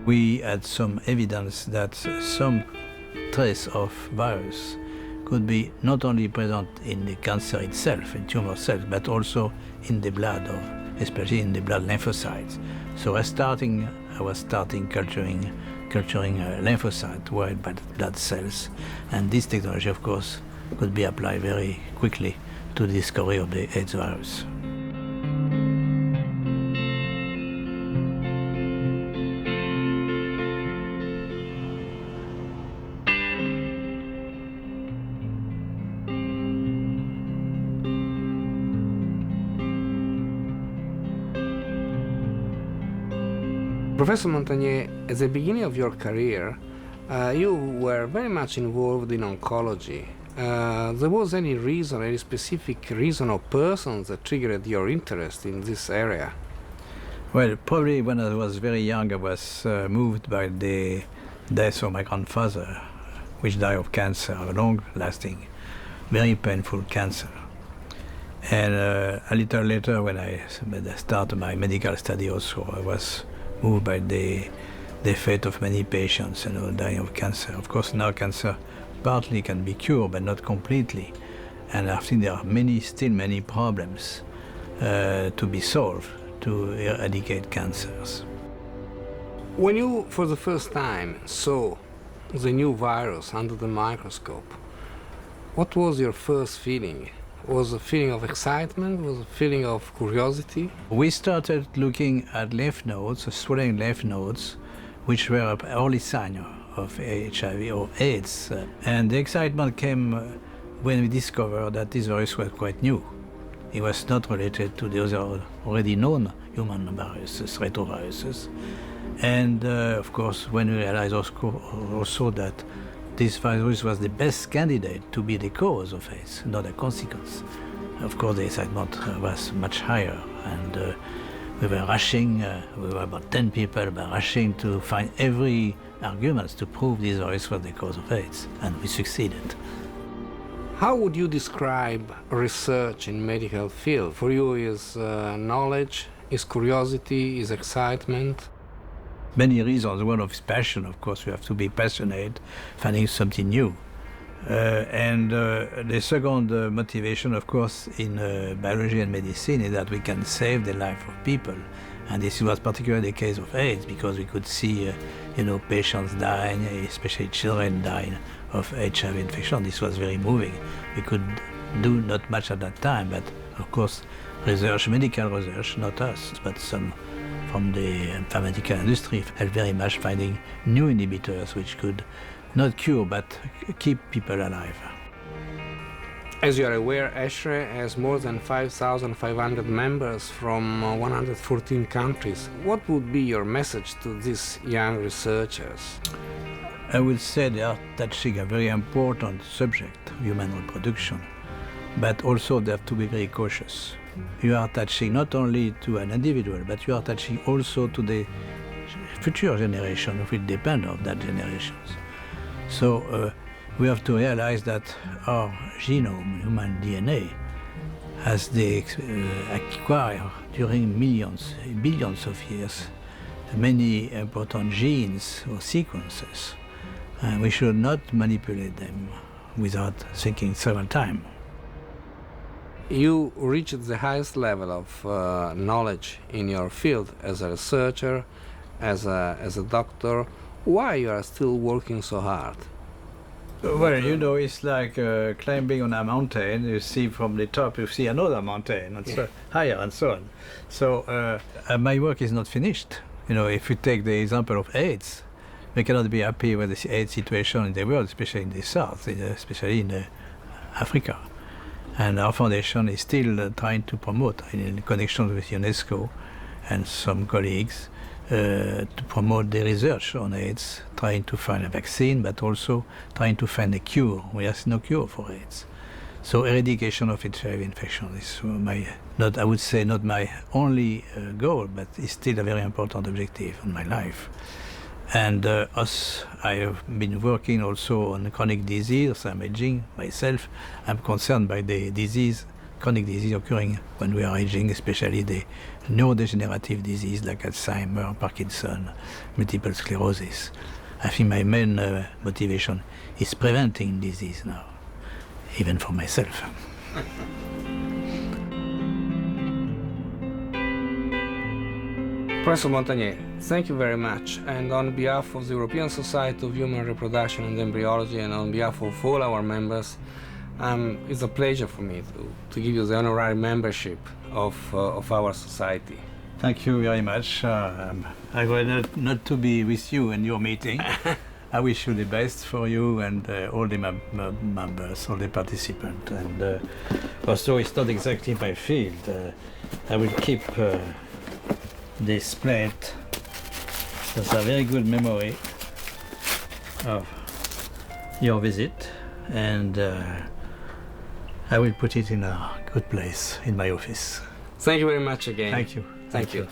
We had some evidence that some trace of virus could be not only present in the cancer itself, in tumor cells, but also in the blood, or especially in the blood lymphocytes. So I was starting culturing lymphocyte white blood cells, and this technology, of course, could be applied very quickly to the discovery of the AIDS virus. Professor Montagnier, at the beginning of your career, you were very much involved in oncology. There was any specific reason or persons that triggered your interest in this area? Well, probably when I was very young, I was moved by the death of my grandfather, which died of cancer, a long-lasting, very painful cancer. And a little later, when I started my medical study also, I was moved by the fate of many patients, dying of cancer. Of course, now cancer partly can be cured, but not completely. And I think there are still many problems to be solved to eradicate cancers. When you, for the first time, saw the new virus under the microscope, what was your first feeling? Was a feeling of excitement? Was a feeling of curiosity? We started looking at lymph nodes, swelling lymph nodes, which were an early sign of HIV or AIDS. And the excitement came when we discovered that this virus was quite new. It was not related to the other already known human viruses, retroviruses. And of course, when we realized also that this virus was the best candidate to be the cause of AIDS, not a consequence, of course the excitement was much higher. And we were rushing, we were about 10 people, but rushing to find every argument to prove this virus was the cause of AIDS, and we succeeded. How would you describe research in medical field? For you, is knowledge, is curiosity, is excitement? Many reasons. One of passion, of course, we have to be passionate, finding something new. And the second motivation, of course, in biology and medicine is that we can save the life of people. And this was particularly the case of AIDS, because we could see, patients dying, especially children dying of HIV infection. This was very moving. We could do not much at that time, but of course, research, medical research, not us, but some from the pharmaceutical industry, helped very much finding new inhibitors which could not cure, but keep people alive. As you are aware, ESHRE has more than 5,500 members from 114 countries. What would be your message to these young researchers? I would say they are touching a very important subject, human reproduction, but also they have to be very cautious. You are touching not only to an individual, but you are touching also to the future generation, which will depend on that generation. So we have to realize that our genome, human DNA, has acquired during billions of years, many important genes or sequences. And we should not manipulate them without thinking several times. You reached the highest level of knowledge in your field as a researcher, as a doctor. Why you are still working so hard? Well, it's like climbing on a mountain. You see from the top, you see another mountain, and so higher, and so on. So my work is not finished. If you take the example of AIDS, we cannot be happy with the AIDS situation in the world, especially in the South, especially in Africa. And our foundation is still trying to promote, in connection with UNESCO and some colleagues, to promote the research on AIDS, trying to find a vaccine, but also trying to find a cure. We have no cure for AIDS. So eradication of HIV infection is not my only goal, but it's still a very important objective in my life. And I have been working also on chronic disease. I'm aging myself. I'm concerned by the chronic disease occurring when we are aging, especially the neurodegenerative disease like Alzheimer, Parkinson, multiple sclerosis. I think my main motivation is preventing disease now, even for myself. Professor Montagnier, thank you very much. And on behalf of the European Society of Human Reproduction and Embryology, and on behalf of all our members, it's a pleasure for me to give you the honorary membership of our society. Thank you very much. I'm glad not to be with you in your meeting. I wish you the best for you and all the members, all the participants. And also, it's not exactly my field. I will keep this plate. That's a very good memory of your visit, and I will put it in a good place in my office. Thank you very much again. Thank you. Thank you.